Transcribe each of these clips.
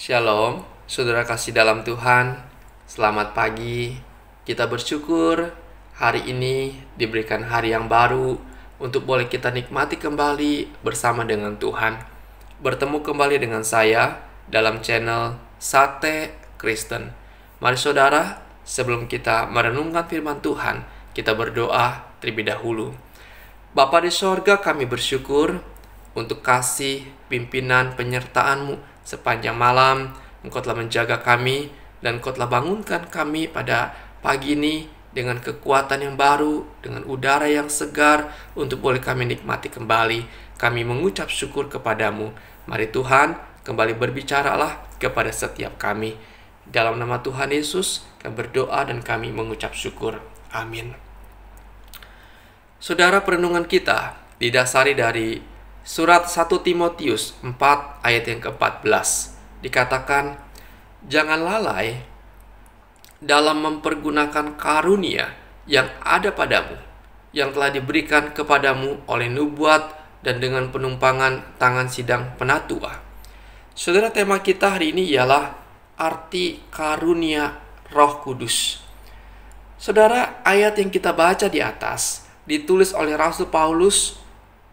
Shalom, saudara kasih dalam Tuhan. Selamat pagi. Kita bersyukur hari ini diberikan hari yang baru untuk boleh kita nikmati kembali bersama dengan Tuhan. Bertemu kembali dengan saya dalam channel Sate Kristen. Mari saudara, sebelum kita merenungkan firman Tuhan, kita berdoa terlebih dahulu. Bapa di sorga, kami bersyukur untuk kasih pimpinan penyertaan-Mu sepanjang malam. Engkau telah menjaga kami dan Engkau telah bangunkan kami pada pagi ini dengan kekuatan yang baru, dengan udara yang segar untuk boleh kami nikmati kembali. Kami mengucap syukur kepadamu. Mari Tuhan, kembali berbicaralah kepada setiap kami. Dalam nama Tuhan Yesus, kami berdoa dan kami mengucap syukur. Amin. Saudara, perenungan kita didasari dari surat 1 Timotius 4 ayat yang ke-14. Dikatakan, jangan lalai dalam mempergunakan karunia yang ada padamu, yang telah diberikan kepadamu oleh nubuat dan dengan penumpangan tangan sidang penatua. Saudara, tema kita hari ini ialah arti karunia Roh Kudus. Saudara, ayat yang kita baca di atas ditulis oleh Rasul Paulus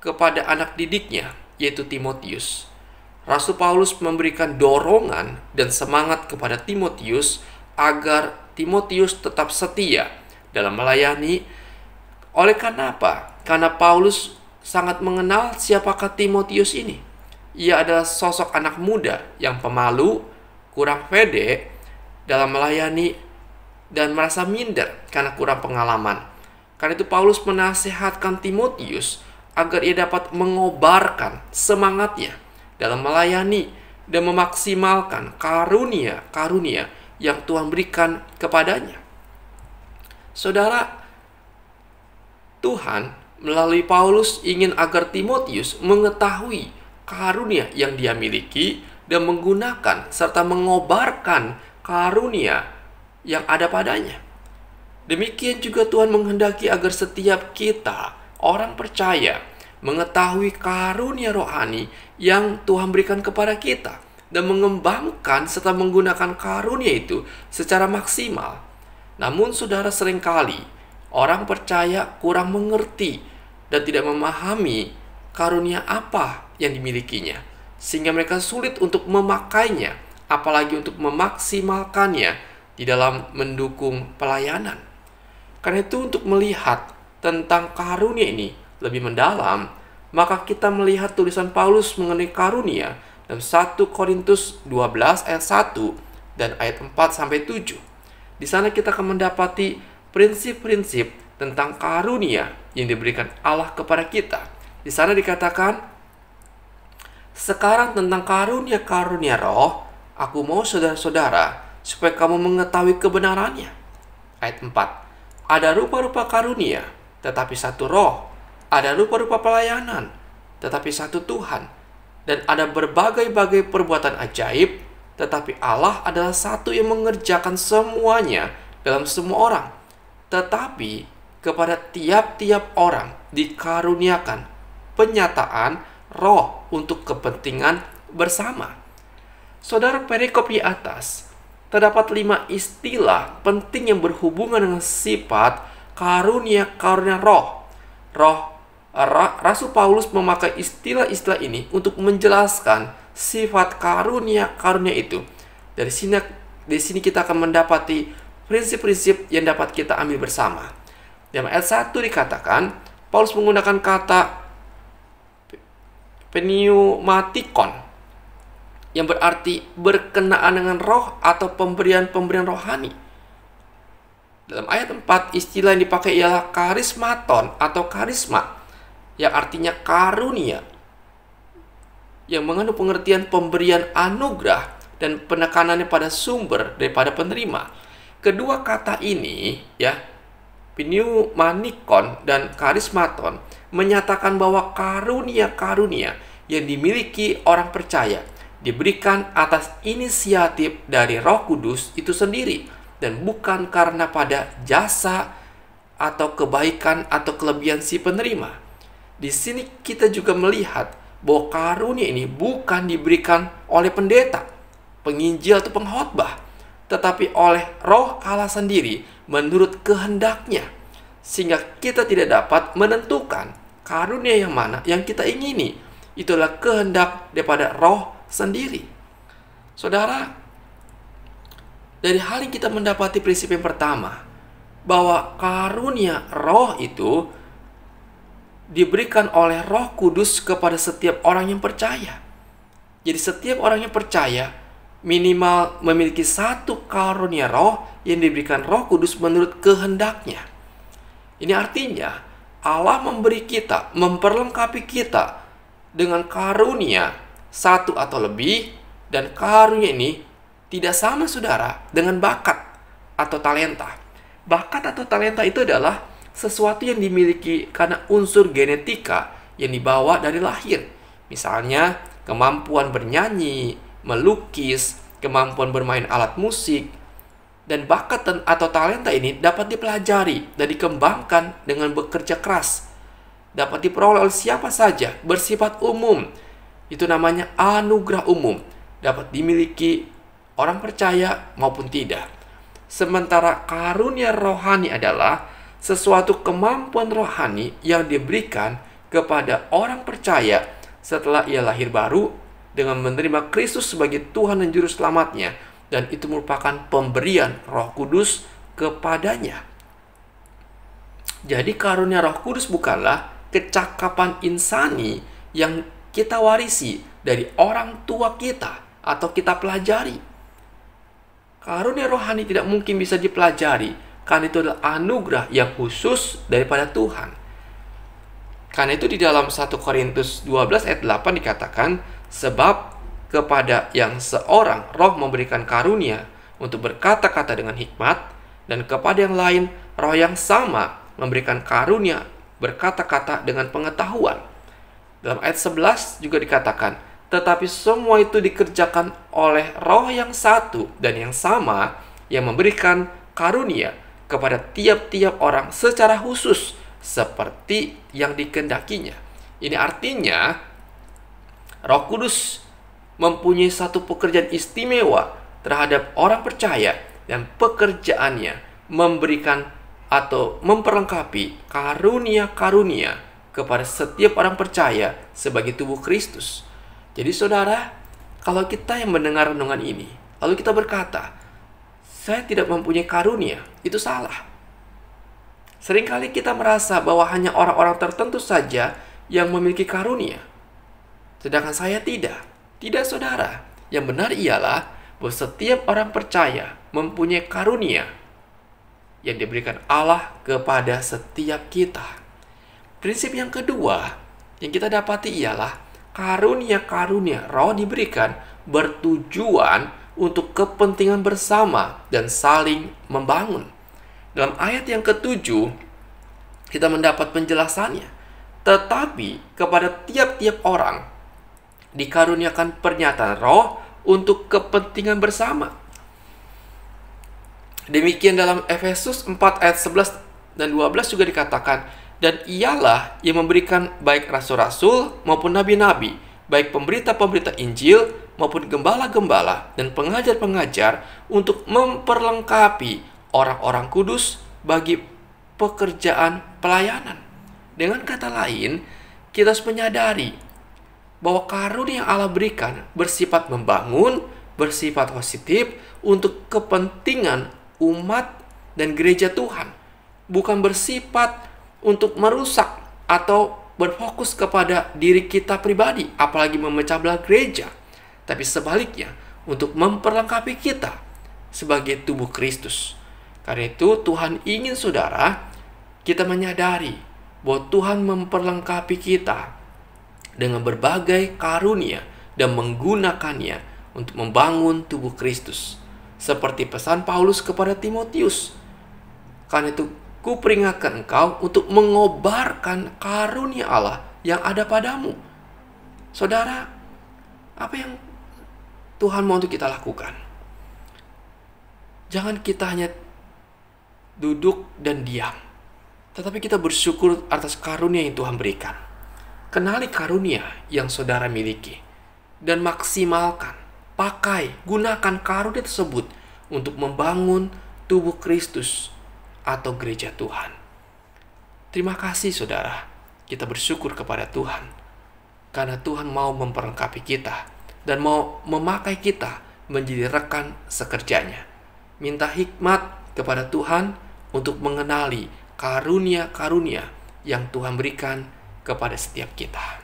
kepada anak didiknya, yaitu Timotius. Rasul Paulus memberikan dorongan dan semangat kepada Timotius agar Timotius tetap setia dalam melayani. Oleh karena apa? Karena Paulus sangat mengenal siapakah Timotius ini. Ia adalah sosok anak muda yang pemalu, kurang pede dalam melayani, dan merasa minder karena kurang pengalaman. Karena itu Paulus menasihatkan Timotius agar ia dapat mengobarkan semangatnya dalam melayani dan memaksimalkan karunia yang Tuhan berikan kepadanya. Saudara, Tuhan melalui Paulus ingin agar Timotius mengetahui karunia yang dia miliki dan menggunakan serta mengobarkan karunia yang ada padanya. Demikian juga Tuhan menghendaki agar setiap kita, orang percaya, mengetahui karunia rohani yang Tuhan berikan kepada kita dan mengembangkan serta menggunakan karunia itu secara maksimal. Namun saudara, seringkali orang percaya kurang mengerti dan tidak memahami karunia apa yang dimilikinya, sehingga mereka sulit untuk memakainya, apalagi untuk memaksimalkannya di dalam mendukung pelayanan. Karena itu, untuk melihat tentang karunia ini lebih mendalam, maka kita melihat tulisan Paulus mengenai karunia dalam 1 Korintus 12 ayat 1 dan ayat 4-7. Di sana kita akan mendapati prinsip-prinsip tentang karunia yang diberikan Allah kepada kita. Di sana dikatakan, sekarang tentang karunia-karunia roh, aku mau saudara-saudara supaya kamu mengetahui kebenarannya. Ayat 4. Ada rupa-rupa karunia, tetapi satu roh. Ada rupa-rupa pelayanan, tetapi satu Tuhan. Dan ada berbagai-bagai perbuatan ajaib, tetapi Allah adalah satu yang mengerjakan semuanya dalam semua orang. Tetapi kepada tiap-tiap orang dikaruniakan penyataan roh untuk kepentingan bersama. Saudara, perikop di atas terdapat 5 istilah penting yang berhubungan dengan sifat karunia-karunia roh. Rasul Paulus memakai istilah-istilah ini untuk menjelaskan sifat karunia-karunia itu. Di sini kita akan mendapati prinsip-prinsip yang dapat kita ambil bersama. Dalam ayat 1 dikatakan, Paulus menggunakan kata pneumatikon, yang berarti berkenaan dengan roh atau pemberian-pemberian rohani. Dalam ayat 4, istilah yang dipakai ialah karismaton atau karisma, yang artinya karunia, yang mengandung pengertian pemberian anugerah dan penekanannya pada sumber daripada penerima. Kedua kata ini, pneumatikon dan karismaton, menyatakan bahwa karunia-karunia yang dimiliki orang percaya diberikan atas inisiatif dari Roh Kudus itu sendiri, dan bukan karena pada jasa atau kebaikan atau kelebihan si penerima. Di sini kita juga melihat bahwa karunia ini bukan diberikan oleh pendeta, penginjil atau pengkhotbah, tetapi oleh Roh Allah sendiri menurut kehendaknya, sehingga kita tidak dapat menentukan karunia yang mana yang kita ingini. Itulah kehendak daripada Roh sendiri. Saudara, dari hal yang kita mendapati prinsip yang pertama, bahwa karunia Roh itu diberikan oleh Roh Kudus kepada setiap orang yang percaya. Jadi setiap orang yang percaya minimal memiliki satu karunia Roh yang diberikan Roh Kudus menurut kehendaknya. Ini artinya Allah memberi kita, memperlengkapi kita dengan karunia satu atau lebih, dan karunia ini tidak sama, saudara, dengan bakat atau talenta. Bakat atau talenta itu adalah sesuatu yang dimiliki karena unsur genetika yang dibawa dari lahir. Misalnya, kemampuan bernyanyi, melukis, kemampuan bermain alat musik. Dan bakat atau talenta ini dapat dipelajari dan dikembangkan dengan bekerja keras. Dapat diperoleh oleh siapa saja, bersifat umum. Itu namanya anugerah umum. Dapat dimiliki orang percaya maupun tidak. Sementara karunia rohani adalah sesuatu kemampuan rohani yang diberikan kepada orang percaya setelah ia lahir baru dengan menerima Kristus sebagai Tuhan dan Juru Selamatnya, dan itu merupakan pemberian Roh Kudus kepadanya. Jadi karunia Roh Kudus bukanlah kecakapan insani yang kita warisi dari orang tua kita atau kita pelajari. Karunia rohani tidak mungkin bisa dipelajari, karena itu adalah anugerah yang khusus daripada Tuhan. Karena itu di dalam 1 Korintus 12 ayat 8 dikatakan, sebab kepada yang seorang Roh memberikan karunia untuk berkata-kata dengan hikmat, dan kepada yang lain Roh yang sama memberikan karunia berkata-kata dengan pengetahuan. Dalam ayat 11 juga dikatakan, tetapi semua itu dikerjakan oleh Roh yang satu dan yang sama yang memberikan karunia kepada tiap-tiap orang secara khusus seperti yang dikehendakinya. Ini artinya Roh Kudus mempunyai satu pekerjaan istimewa terhadap orang percaya, dan pekerjaannya memberikan atau memperlengkapi karunia-karunia kepada setiap orang percaya sebagai tubuh Kristus. Jadi saudara, kalau kita yang mendengar renungan ini, lalu kita berkata, saya tidak mempunyai karunia, itu salah. Seringkali kita merasa bahwa hanya orang-orang tertentu saja yang memiliki karunia, sedangkan saya tidak. Tidak, saudara. Yang benar ialah bahwa setiap orang percaya mempunyai karunia yang diberikan Allah kepada setiap kita. Prinsip yang kedua yang kita dapati ialah karunia-karunia Roh diberikan bertujuan untuk kepentingan bersama dan saling membangun. Dalam ayat yang ke-7 kita mendapat penjelasannya. Tetapi kepada tiap-tiap orang dikaruniakan pernyataan Roh untuk kepentingan bersama. Demikian dalam Efesus 4 ayat 11 dan 12 juga dikatakan, dan ialah yang memberikan baik rasul-rasul maupun nabi-nabi, baik pemberita-pemberita Injil maupun gembala-gembala dan pengajar-pengajar, untuk memperlengkapi orang-orang kudus bagi pekerjaan pelayanan. Dengan kata lain, kita harus menyadari bahwa karunia yang Allah berikan bersifat membangun, bersifat positif untuk kepentingan umat dan gereja Tuhan, bukan bersifat untuk merusak atau berfokus kepada diri kita pribadi, apalagi memecah belah gereja, tapi sebaliknya untuk memperlengkapi kita sebagai tubuh Kristus. Karena itu Tuhan ingin saudara kita menyadari bahwa Tuhan memperlengkapi kita dengan berbagai karunia dan menggunakannya untuk membangun tubuh Kristus. Seperti pesan Paulus kepada Timotius, karena itu kuperingatkan engkau untuk mengobarkan karunia Allah yang ada padamu. Saudara, apa yang Tuhan mau untuk kita lakukan? Jangan kita hanya duduk dan diam, tetapi kita bersyukur atas karunia yang Tuhan berikan. Kenali karunia yang saudara miliki dan maksimalkan. gunakan karunia tersebut untuk membangun tubuh Kristus atau gereja Tuhan. Terima kasih saudara, kita bersyukur kepada Tuhan karena Tuhan mau memperlengkapi kita dan mau memakai kita menjadi rekan sekerjanya. Minta hikmat kepada Tuhan untuk mengenali karunia-karunia yang Tuhan berikan kepada setiap kita.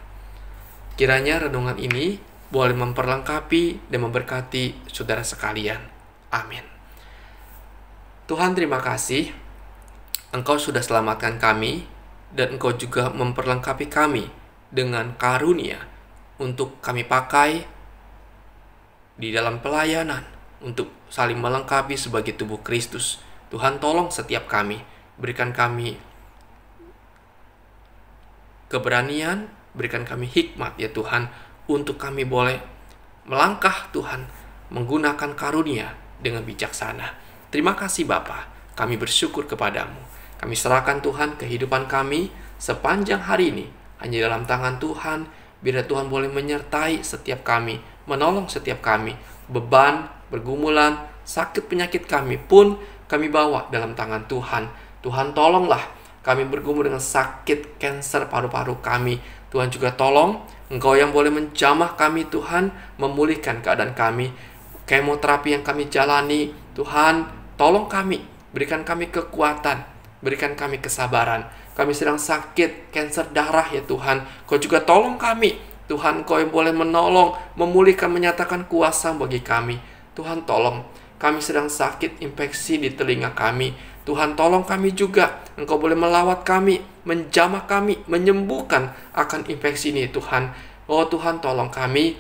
Kiranya renungan ini boleh memperlengkapi dan memberkati saudara sekalian. Amin. Tuhan, terima kasih. Engkau sudah selamatkan kami dan Engkau juga memperlengkapi kami dengan karunia untuk kami pakai di dalam pelayanan, untuk saling melengkapi sebagai tubuh Kristus. Tuhan, tolong setiap kami, berikan kami keberanian, berikan kami hikmat ya Tuhan, untuk kami boleh melangkah Tuhan, menggunakan karunia dengan bijaksana. Terima kasih Bapa, kami bersyukur kepadamu. Kami serahkan Tuhan kehidupan kami sepanjang hari ini hanya dalam tangan Tuhan. Biar Tuhan boleh menyertai setiap kami, menolong setiap kami. Beban, pergumulan, sakit penyakit kami pun kami bawa dalam tangan Tuhan. Tuhan, tolonglah kami bergumul dengan sakit kanker paru-paru kami. Tuhan juga tolong Engkau yang boleh menjamah kami Tuhan, memulihkan keadaan kami. Kemoterapi yang kami jalani, Tuhan tolong kami, berikan kami kekuatan, berikan kami kesabaran. Kami sedang sakit kanker darah ya Tuhan, Kau juga tolong kami. Tuhan, Kau yang boleh menolong, memulihkan, menyatakan kuasa bagi kami. Tuhan tolong, kami sedang sakit infeksi di telinga kami. Tuhan tolong kami juga, Engkau boleh melawat kami, menjamah kami, menyembuhkan akan infeksi ini Tuhan. Oh Tuhan tolong kami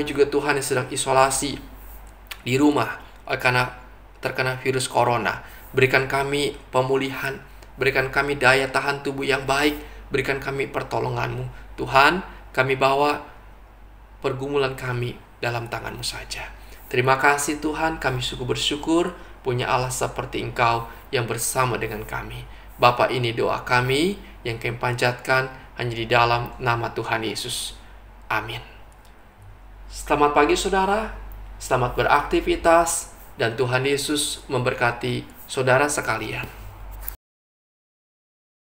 juga Tuhan yang sedang isolasi di rumah karena terkena virus corona. Berikan kami pemulihan, berikan kami daya tahan tubuh yang baik, berikan kami pertolongan-Mu. Tuhan, kami bawa pergumulan kami dalam tangan-Mu saja. Terima kasih Tuhan, kami sungguh bersyukur punya Allah seperti Engkau yang bersama dengan kami. Bapa, ini doa kami yang kami panjatkan hanya di dalam nama Tuhan Yesus. Amin. Selamat pagi saudara, selamat beraktivitas, dan Tuhan Yesus memberkati saudara sekalian.